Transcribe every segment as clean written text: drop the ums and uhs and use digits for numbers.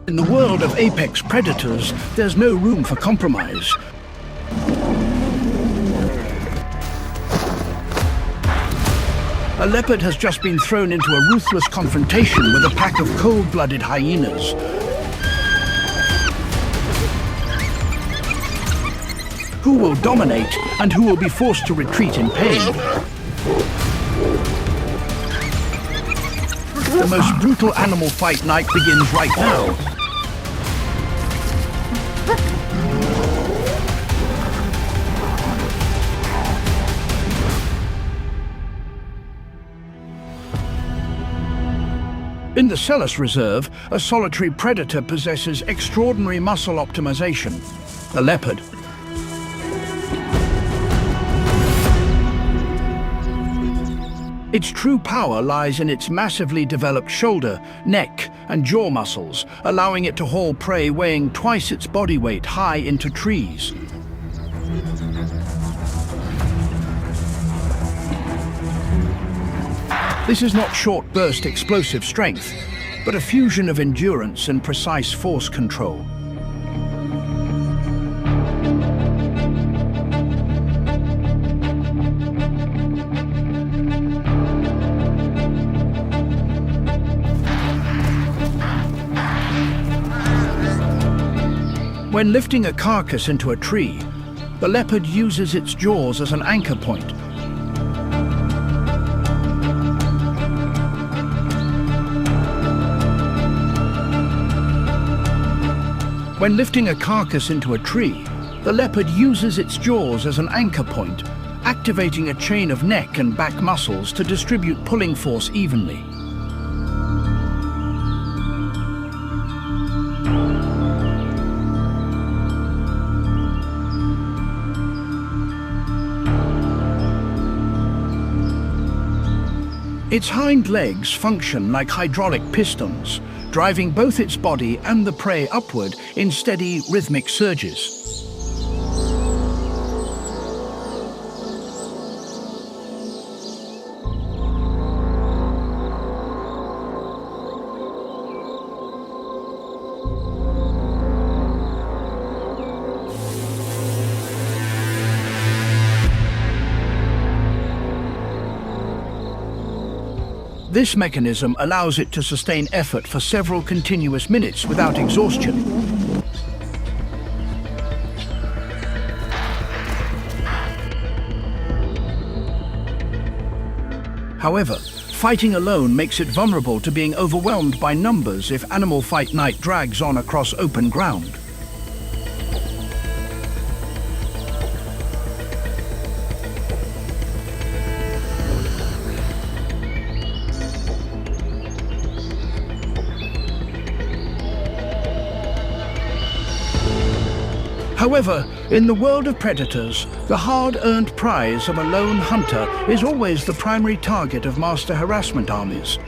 In the world of apex predators, there's no room for compromise. A leopard has just been thrown into a ruthless confrontation with a pack of cold-blooded hyenas. Who will dominate and who will be forced to retreat in pain? The most brutal animal fight night begins right now. In the Selous Reserve, a solitary predator possesses extraordinary muscle optimization, the leopard. Its true power lies in its massively developed shoulder, neck, and jaw muscles, allowing it to haul prey weighing twice its body weight high into trees. This is not short-burst explosive strength, but a fusion of endurance and precise force control. When lifting a carcass into a tree, the leopard uses its jaws as an anchor point. When lifting a carcass into a tree, the leopard uses its jaws as an anchor point, activating a chain of neck and back muscles to distribute pulling force evenly. Its hind legs function like hydraulic pistons, driving both its body and the prey upward in steady, rhythmic surges. This mechanism allows it to sustain effort for several continuous minutes without exhaustion. However, fighting alone makes it vulnerable to being overwhelmed by numbers if animal fight night drags on across open ground. However, in the world of predators, the hard-earned prize of a lone hunter is always the primary target of master harassment armies.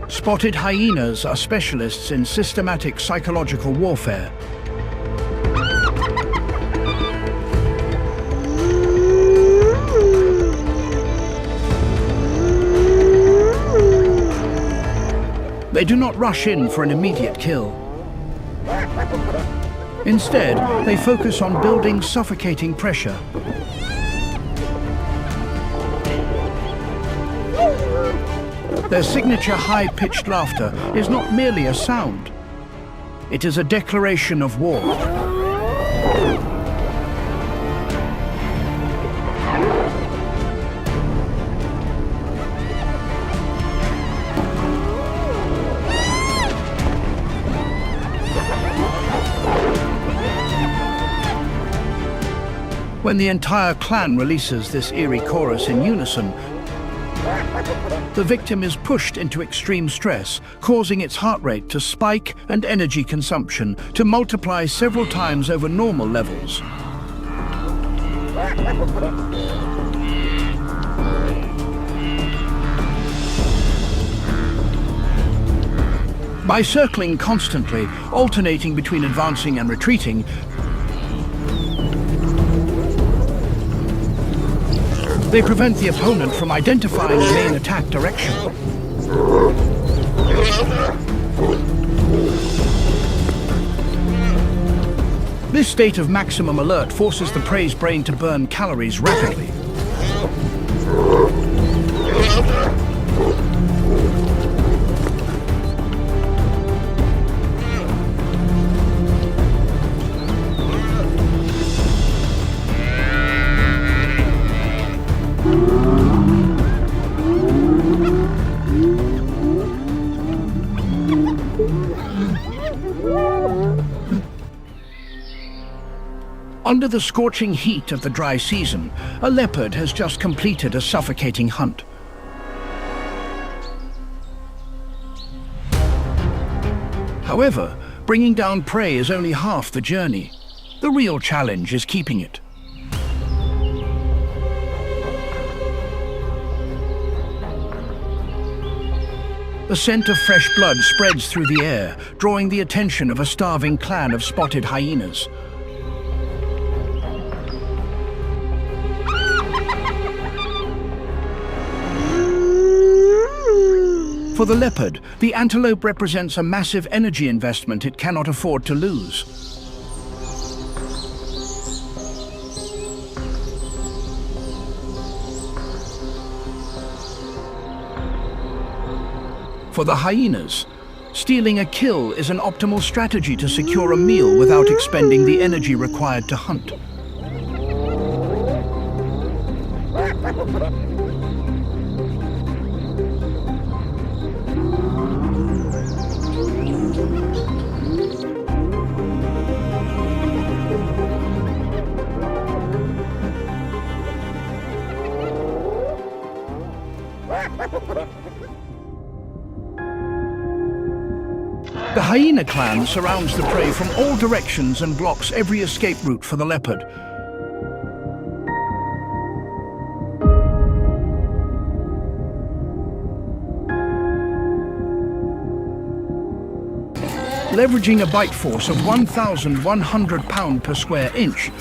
Spotted hyenas are specialists in systematic psychological warfare. They do not rush in for an immediate kill. Instead, they focus on building suffocating pressure. Their signature high-pitched laughter is not merely a sound. It is a declaration of war. When the entire clan releases this eerie chorus in unison, the victim is pushed into extreme stress, causing its heart rate to spike and energy consumption to multiply several times over normal levels. By circling constantly, alternating between advancing and retreating, They prevent the opponent from identifying the main attack direction. This state of maximum alert forces the prey's brain to burn calories rapidly. Under the scorching heat of the dry season, a leopard has just completed a suffocating hunt. However, bringing down prey is only half the journey. The real challenge is keeping it. The scent of fresh blood spreads through the air, drawing the attention of a starving clan of spotted hyenas. For the leopard, the antelope represents a massive energy investment it cannot afford to lose. For the hyenas, stealing a kill is an optimal strategy to secure a meal without expending the energy required to hunt. The hyena clan surrounds the prey from all directions and blocks every escape route for the leopard. Leveraging a bite force of 1,100 pounds per square inch,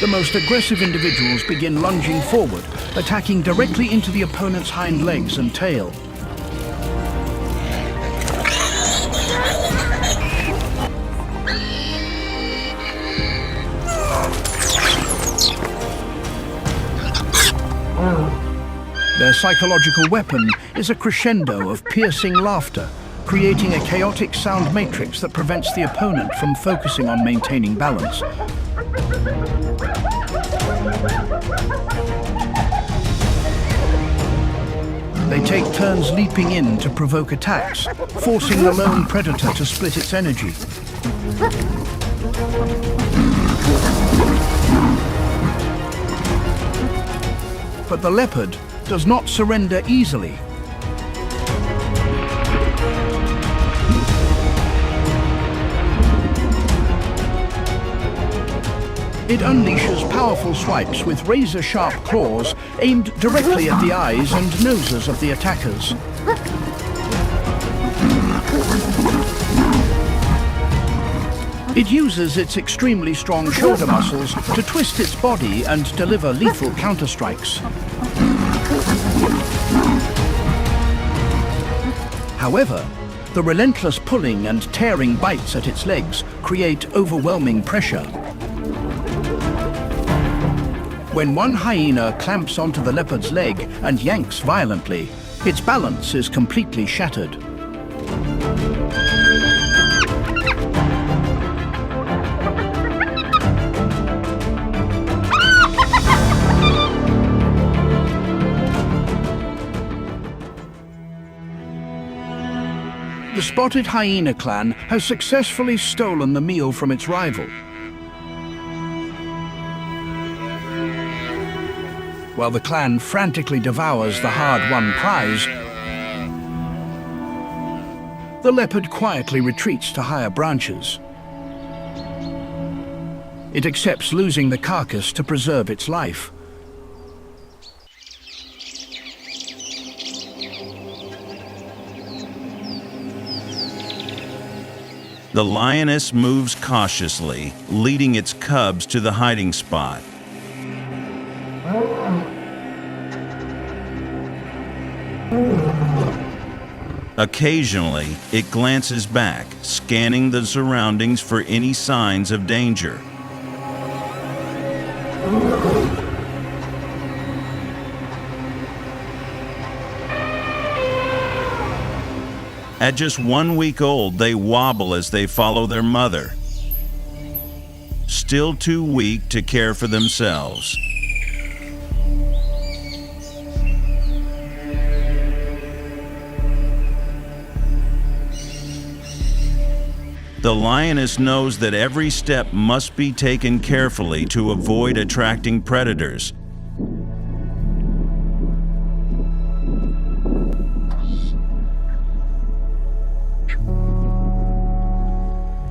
the most aggressive individuals begin lunging forward, attacking directly into the opponent's hind legs and tail. Their psychological weapon is a crescendo of piercing laughter, creating a chaotic sound matrix that prevents the opponent from focusing on maintaining balance. They take turns leaping in to provoke attacks, forcing the lone predator to split its energy. But the leopard does not surrender easily. It unleashes powerful swipes with razor-sharp claws aimed directly at the eyes and noses of the attackers. It uses its extremely strong shoulder muscles to twist its body and deliver lethal counterstrikes. However, the relentless pulling and tearing bites at its legs create overwhelming pressure. When one hyena clamps onto the leopard's leg and yanks violently, its balance is completely shattered. The spotted hyena clan has successfully stolen the meal from its rival. While the clan frantically devours the hard-won prize, the leopard quietly retreats to higher branches. It accepts losing the carcass to preserve its life. The lioness moves cautiously, leading its cubs to the hiding spot. Occasionally, it glances back, scanning the surroundings for any signs of danger. At just 1 week old, they wobble as they follow their mother, still too weak to care for themselves. The lioness knows that every step must be taken carefully to avoid attracting predators.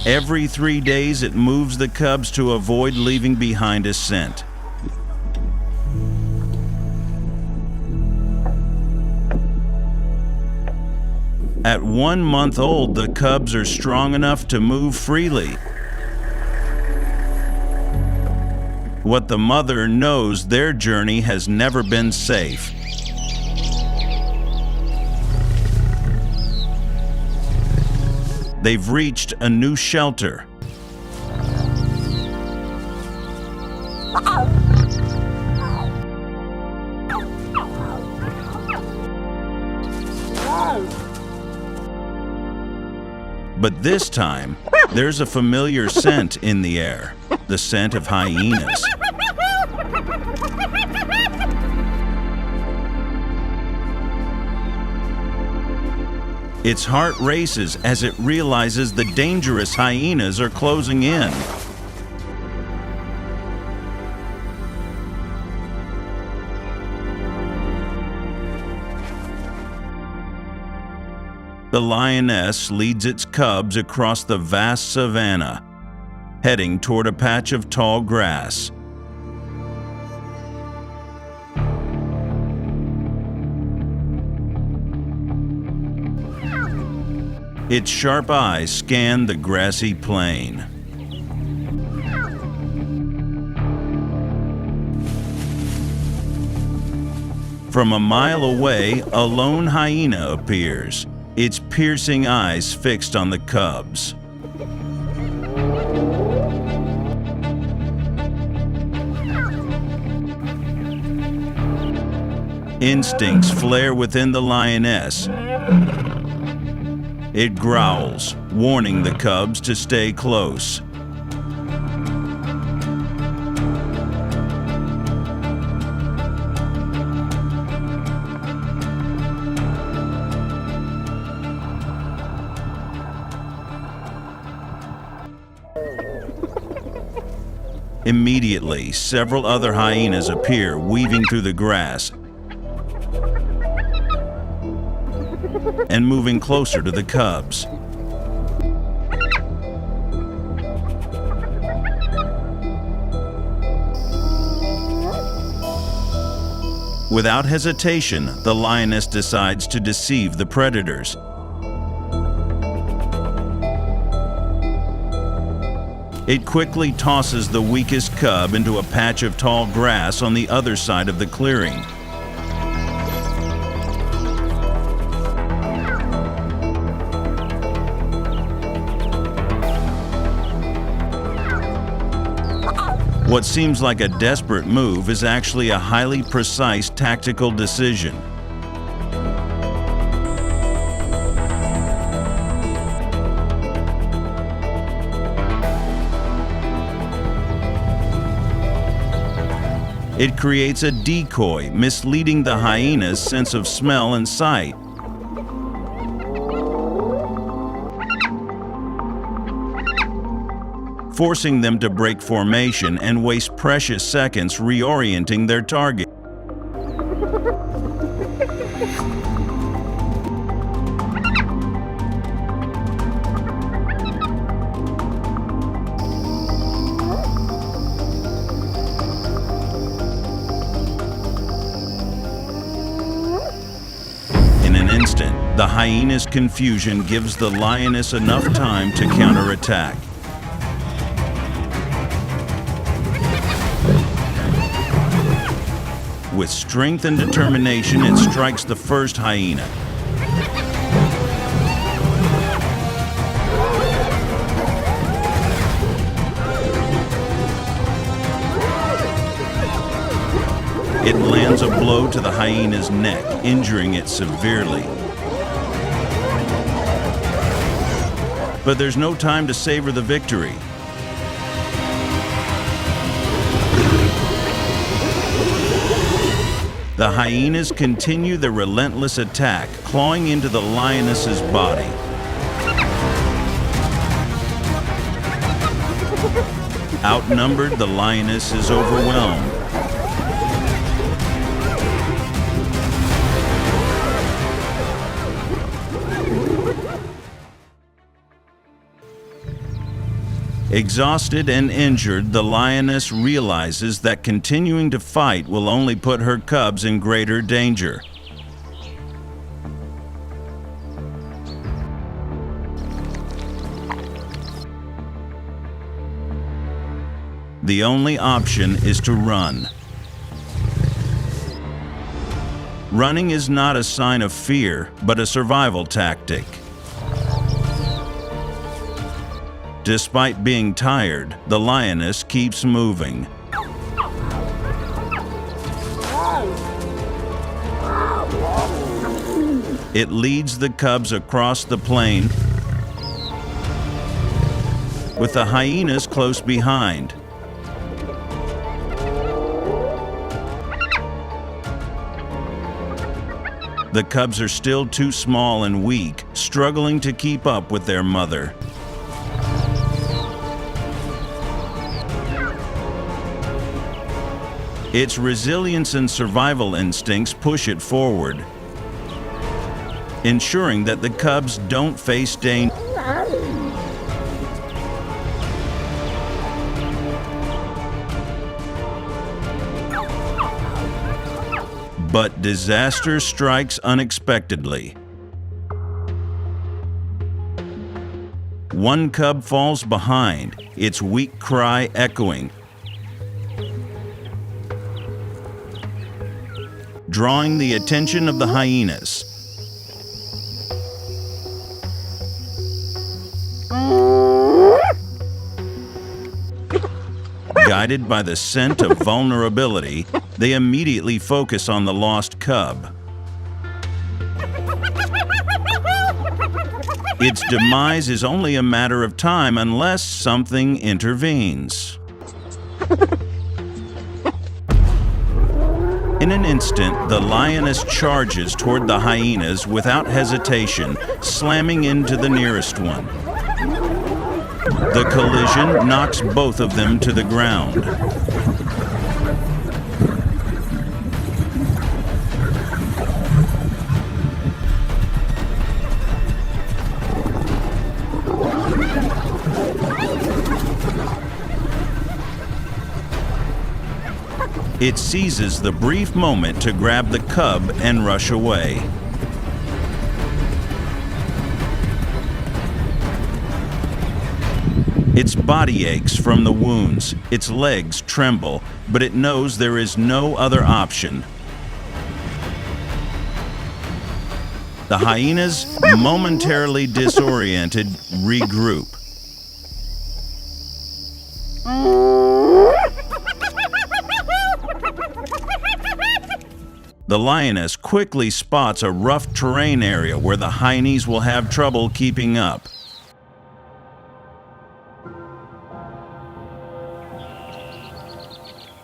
Every 3 days, it moves the cubs to avoid leaving behind a scent. At 1 month old, the cubs are strong enough to move freely. What the mother knows, their journey has never been safe. They've reached a new shelter. But this time, there's a familiar scent in the air, the scent of hyenas. Its heart races as it realizes the dangerous hyenas are closing in. The lioness leads its cubs across the vast savanna, heading toward a patch of tall grass. Its sharp eyes scan the grassy plain. From a mile away, a lone hyena appears, its piercing eyes fixed on the cubs. Instincts flare within the lioness. It growls, warning the cubs to stay close. Immediately, several other hyenas appear, weaving through the grass and moving closer to the cubs. Without hesitation, the lioness decides to deceive the predators. It quickly tosses the weakest cub into a patch of tall grass on the other side of the clearing. What seems like a desperate move is actually a highly precise tactical decision. It creates a decoy, misleading the hyena's sense of smell and sight. Forcing them to break formation and waste precious seconds reorienting their target. In an instant, the hyena's confusion gives the lioness enough time to counterattack. With strength and determination, it strikes the first hyena. It lands a blow to the hyena's neck, injuring it severely. But there's no time to savor the victory. The hyenas continue their relentless attack, clawing into the lioness's body. Outnumbered, the lioness is overwhelmed. Exhausted and injured, the lioness realizes that continuing to fight will only put her cubs in greater danger. The only option is to run. Running is not a sign of fear, but a survival tactic. Despite being tired, the lioness keeps moving. It leads the cubs across the plain, with the hyenas close behind. The cubs are still too small and weak, struggling to keep up with their mother. Its resilience and survival instincts push it forward, ensuring that the cubs don't face danger. But disaster strikes unexpectedly. One cub falls behind, its weak cry echoing, drawing the attention of the hyenas. Guided by the scent of vulnerability, they immediately focus on the lost cub. Its demise is only a matter of time unless something intervenes. In an instant, the lioness charges toward the hyenas without hesitation, slamming into the nearest one. The collision knocks both of them to the ground. It seizes the brief moment to grab the cub and rush away. Its body aches from the wounds, its legs tremble, but it knows there is no other option. The hyenas, momentarily disoriented, regroup. The lioness quickly spots a rough terrain area where the hyenas will have trouble keeping up.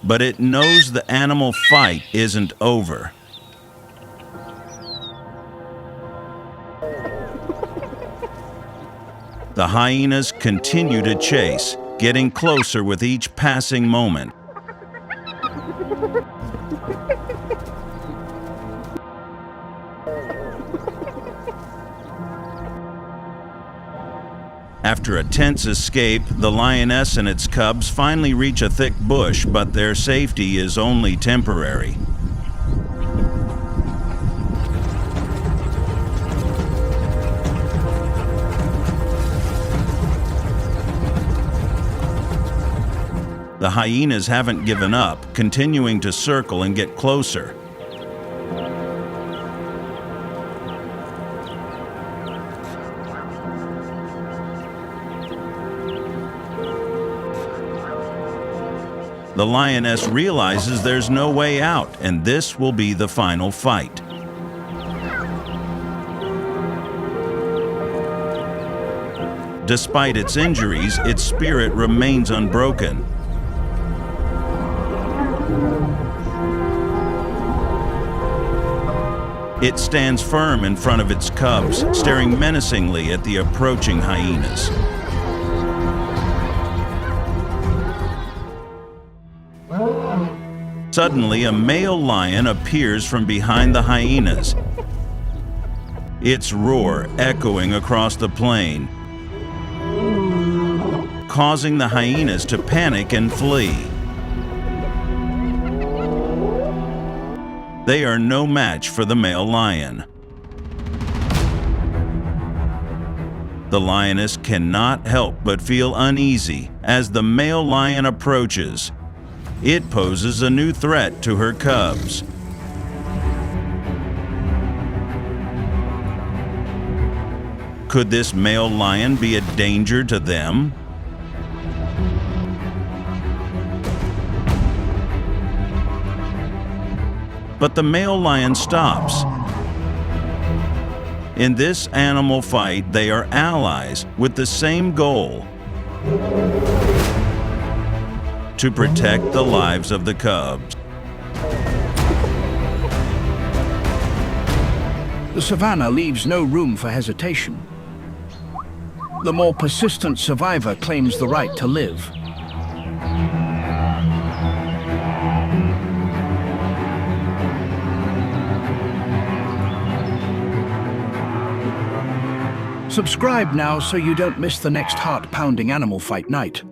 But it knows the animal fight isn't over. The hyenas continue to chase, getting closer with each passing moment. After a tense escape, the lioness and its cubs finally reach a thick bush, but their safety is only temporary. The hyenas haven't given up, continuing to circle and get closer. The lioness realizes there's no way out, and this will be the final fight. Despite its injuries, its spirit remains unbroken. It stands firm in front of its cubs, staring menacingly at the approaching hyenas. Suddenly, a male lion appears from behind the hyenas, its roar echoing across the plain, causing the hyenas to panic and flee. They are no match for the male lion. The lioness cannot help but feel uneasy as the male lion approaches. It poses a new threat to her cubs. Could this male lion be a danger to them? But the male lion stops. In this animal fight, they are allies with the same goal: to protect the lives of the cubs. The savannah leaves no room for hesitation. The more persistent survivor claims the right to live. Subscribe now so you don't miss the next heart-pounding animal fight night.